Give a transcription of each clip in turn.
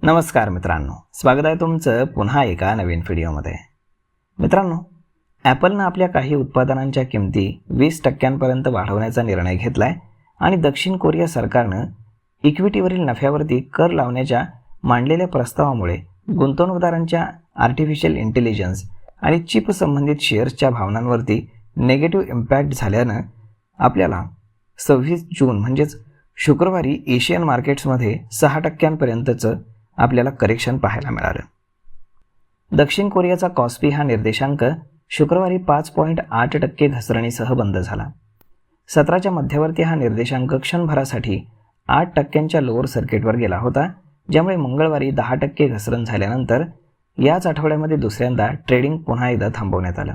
नमस्कार मित्रांनो, स्वागत आहे तुमचं पुन्हा एका नवीन व्हिडिओमध्ये. मित्रांनो, ॲपलनं आपल्या काही उत्पादनांच्या किमती 20% वाढवण्याचा निर्णय घेतला आहे आणि दक्षिण कोरिया सरकारनं इक्विटीवरील नफ्यावरती कर लावण्याच्या मांडलेल्या प्रस्तावामुळे गुंतवणूकदारांच्या आर्टिफिशियल इंटेलिजन्स आणि चिप संबंधित शेअर्सच्या भावनांवरती नेगेटिव्ह इम्पॅक्ट झाल्यानं आपल्याला 26 जून म्हणजेच शुक्रवारी एशियन मार्केट्समध्ये 6% आपल्याला करेक्शन पाहायला मिळालं. दक्षिण कोरियाचा कॉस्पी हा निर्देशांक शुक्रवारी 5.8% घसरणीसह बंद झाला. सत्राच्या मध्यवर्ती हा निर्देशांक क्षणभरासाठी 8% लोअर सर्किटवर गेला होता, ज्यामुळे मंगळवारी 10% घसरण झाल्यानंतर याच आठवड्यामध्ये दुसऱ्यांदा ट्रेडिंग पुन्हा एकदा थांबवण्यात आलं.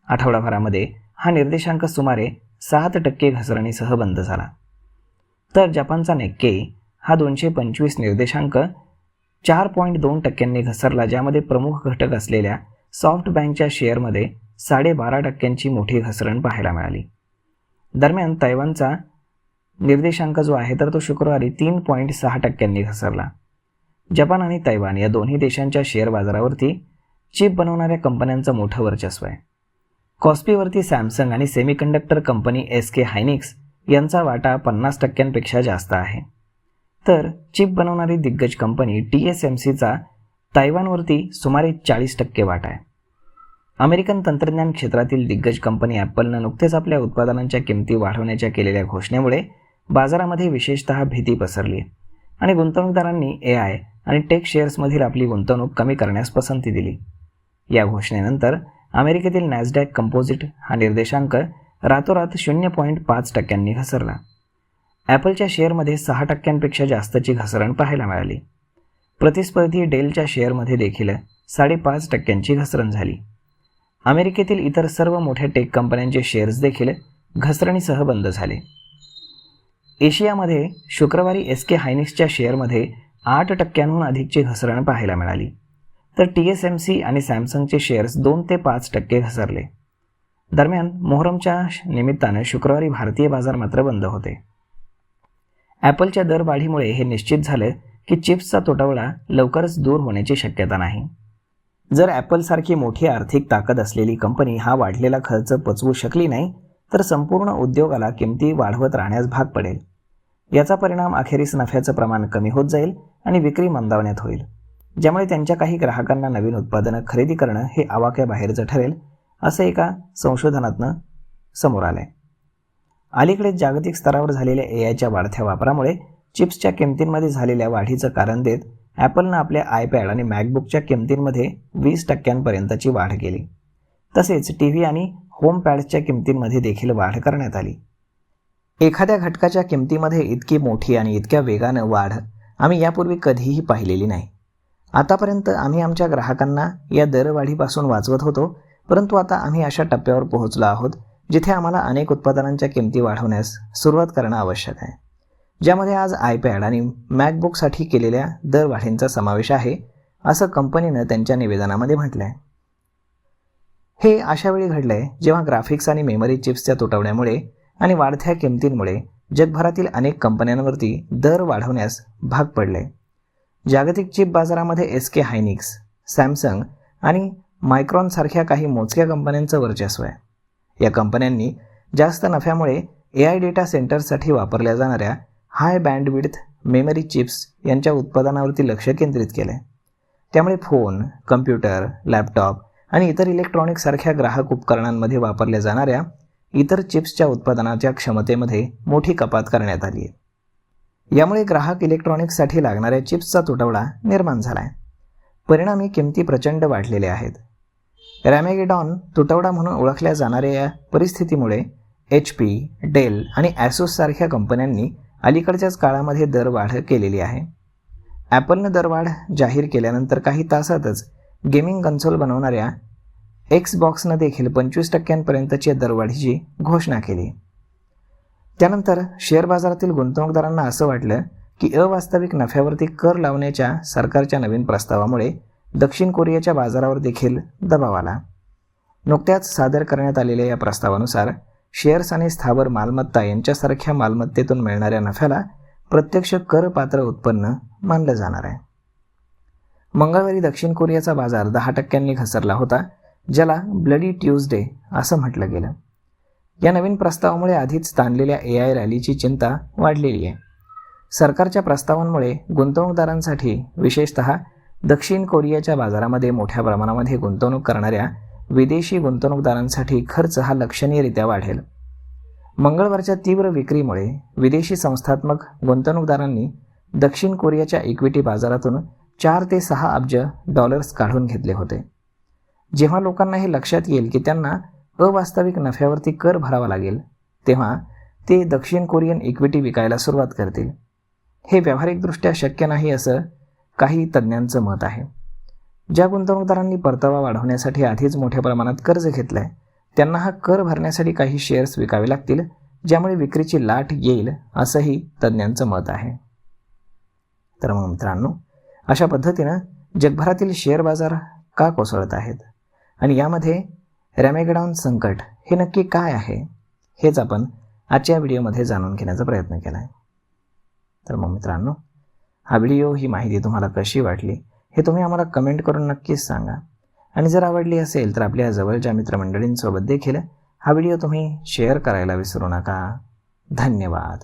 आठवडाभरामध्ये हा निर्देशांक सुमारे 7% घसरणीसह बंद झाला. तर जपानचा नेक्के हा 225 निर्देशांक 4.2% घसरला, ज्यामध्ये प्रमुख घटक असलेल्या सॉफ्ट बँकच्या शेअरमध्ये 12.5% मोठी घसरण पाहायला मिळाली. दरम्यान तैवानचा निर्देशांक जो आहे तर तो शुक्रवारी 3.6% घसरला. जपान आणि तैवान या दोन्ही देशांच्या शेअर बाजारावरती चिप बनवणाऱ्या कंपन्यांचं मोठं वर्चस्व आहे. कॉस्पीवरती सॅमसंग आणि सेमीकंडक्टर कंपनी SK हायनिक्स यांचा वाटा 50%पेक्षा जास्त आहे. तर चिप बनवणारी दिग्गज कंपनी TSMCचा तैवानवरती सुमारे 40% वाटा आहे. अमेरिकन तंत्रज्ञान क्षेत्रातील दिग्गज कंपनी ॲपलनं नुकतेच आपल्या उत्पादनांच्या किमती वाढवण्याच्या केलेल्या घोषणेमुळे बाजारामध्ये विशेषतः भीती पसरली आहे आणि गुंतवणूकदारांनी AI आणि टेक शेअर्समधील आपली गुंतवणूक कमी करण्यास पसंती दिली. या घोषणेनंतर अमेरिकेतील नॅसडॅक कंपोजिट हा निर्देशांक रातोरात 0.5% घसरला. ॲपलच्या शेअरमध्ये 6%पेक्षा जास्तची घसरण पाहायला मिळाली. प्रतिस्पर्धी डेलच्या शेअरमध्ये देखील 5.5% घसरण झाली. अमेरिकेतील इतर सर्व मोठ्या टेक कंपन्यांचे शेअर्स देखील घसरणीसह बंद झाले. एशियामध्ये शुक्रवारी SK हायनिक्सच्या शेअरमध्ये 8%हून अधिकची घसरण पाहायला मिळाली. तर TSMC आणि सॅमसंगचे शेअर्स 2 ते 5% घसरले. दरम्यान मोहरमच्या निमित्तानं शुक्रवारी भारतीय बाजार मात्र बंद होते. ॲपलच्या दरवाढीमुळे हे निश्चित झालं की चिप्सचा तुटवडा लवकरच दूर होण्याची शक्यता नाही. जर ॲपलसारखी मोठी आर्थिक ताकद असलेली कंपनी हा वाढलेला खर्च पचवू शकली नाही तर संपूर्ण उद्योगाला किमती वाढवत राहण्यास भाग पडेल. याचा परिणाम अखेरीस नफ्याचं प्रमाण कमी होत जाईल आणि विक्री मंदावण्यात होईल, ज्यामुळे त्यांच्या काही ग्राहकांना नवीन उत्पादनं खरेदी करणं हे आवाक्याबाहेरचं ठरेल, असं एका संशोधनातनं समोर आलं आहे. अलीकडेच जागतिक स्तरावर झालेल्या AIच्या वाढत्या वापरामुळे चिप्सच्या किमतींमध्ये झालेल्या वाढीचं कारण देत ॲपलनं आपल्या iPad आणि मॅकबुकच्या किमतींमध्ये 20% वाढ केली. तसेच TV आणि होम पॅड्सच्या किमतींमध्ये देखील वाढ करण्यात आली. एखाद्या घटकाच्या किमतीमध्ये इतकी मोठी आणि इतक्या वेगानं वाढ आम्ही यापूर्वी कधीही पाहिलेली नाही. आतापर्यंत आम्ही आमच्या ग्राहकांना या दरवाढीपासून वाचवत होतो, परंतु आता आम्ही अशा टप्प्यावर पोहोचलो आहोत जिथे आम्हाला अनेक उत्पादनांच्या किमती वाढवण्यास सुरुवात करणं आवश्यक आहे, ज्यामध्ये आज iPad आणि मॅकबुकसाठी केलेल्या दरवाढींचा समावेश आहे, असं कंपनीनं त्यांच्या निवेदनामध्ये म्हटलं आहे. हे अशा वेळी घडलं आहे जेव्हा ग्राफिक्स आणि मेमरी चिप्सच्या तुटवड्यामुळे आणि वाढत्या किमतींमुळे जगभरातील अनेक कंपन्यांवरती दर वाढवण्यास भाग पडले. जागतिक चिप बाजारामध्ये SK हायनिक्स, सॅमसंग आणि मायक्रॉनसारख्या काही मोजक्या कंपन्यांचं वर्चस्व आहे. या कंपन्यांनी जास्त नफ्यामुळे AI डेटा सेंटर्ससाठी वापरल्या जाणाऱ्या हाय बँडविड्थ मेमरी चिप्स यांच्या उत्पादनावरती लक्ष केंद्रित केले. त्यामुळे फोन, कम्प्युटर, लॅपटॉप आणि इतर इलेक्ट्रॉनिक्ससारख्या ग्राहक उपकरणांमध्ये वापरल्या जाणाऱ्या इतर चिप्सच्या उत्पादनाच्या क्षमतेमध्ये मोठी कपात करण्यात आली आहे. यामुळे ग्राहक इलेक्ट्रॉनिक्ससाठी लागणाऱ्या चिप्सचा तुटवडा निर्माण झाला आहे. परिणामी किमती प्रचंड वाढलेल्या आहेत. रॅमेगेडॉन तुटवडा म्हणून ओळखल्या जाणाऱ्या या परिस्थितीमुळे HP, डेल आणि Asus सारख्या कंपन्यांनी अलीकडच्याच काळामध्ये दरवाढ केलेली आहे. ॲपलनं दरवाढ जाहीर केल्यानंतर काही तासातच गेमिंग कन्सोल बनवणाऱ्या Xboxनं देखील 25%पर्यंतची दरवाढीची घोषणा केली. त्यानंतर शेअर बाजारातील गुंतवणूकदारांना असं वाटलं की अवास्तविक नफ्यावरती कर लावण्याच्या सरकारच्या नवीन प्रस्तावामुळे दक्षिण कोरियाच्या बाजारावर देखील दबाव आला. नुकत्याच सादर करण्यात आलेल्या या प्रस्तावानुसार शेअर्स आणि स्थावर मालमत्ता यांच्यासारख्या मालमत्तेतून मिळणाऱ्या नफ्याला प्रत्यक्ष करपात्र उत्पन्न मानलं जाणार आहे. मंगळवारी दक्षिण कोरियाचा बाजार 10% घसरला होता, ज्याला ब्लडी ट्यूजडे असं म्हटलं गेलं. या नवीन प्रस्तावामुळे आधीच ताणलेल्या AI रॅलीची चिंता वाढलेली आहे. सरकारच्या प्रस्तावांमुळे गुंतवणूकदारांसाठी, विशेषतः दक्षिण कोरियाच्या बाजारामध्ये मोठ्या प्रमाणामध्ये गुंतवणूक करणाऱ्या विदेशी गुंतवणूकदारांसाठी खर्च हा लक्षणीयरित्या वाढेल. मंगळवारच्या तीव्र विक्रीमुळे विदेशी संस्थात्मक गुंतवणूकदारांनी दक्षिण कोरियाच्या इक्विटी बाजारातून 4 ते 6 अब्ज डॉलर्स काढून घेतले होते. जेव्हा लोकांना हे लक्षात येईल की त्यांना अवास्तविक नफ्यावरती कर भरावा लागेल, तेव्हा ते दक्षिण कोरियन इक्विटी विकायला सुरुवात करतील. हे व्यावहारिकदृष्ट्या शक्य नाही असं काही तज्ज्ञांचं मत आहे. ज्या गुंतवणूकदारांनी परतावा वाढवण्यासाठी आधीच मोठ्या प्रमाणात कर्ज घेतलं आहे, त्यांना हा कर भरण्यासाठी काही शेअर्स विकावे लागतील, ज्यामुळे विक्रीची लाट येईल असंही तज्ज्ञांचं मत आहे. तर मग मित्रांनो, अशा पद्धतीनं जगभरातील शेअर बाजार का कोसळत आहेत आणि यामध्ये रॅमेगडॉन संकट हे नक्की काय आहे, हेच आपण आजच्या व्हिडिओमध्ये जाणून घेण्याचा प्रयत्न केला आहे. तर मग मित्रांनो, हा व्हिडिओ, ही माहिती तुम्हाला कशी वाटली हे तुम्ही आम्हाला कमेंट करून नक्कीच सांगा. आणि जर आवडली असेल तर आपल्या जवळच्या मित्रमंडळींसोबत देखील हा व्हिडिओ तुम्ही शेअर करायला विसरू नका. धन्यवाद.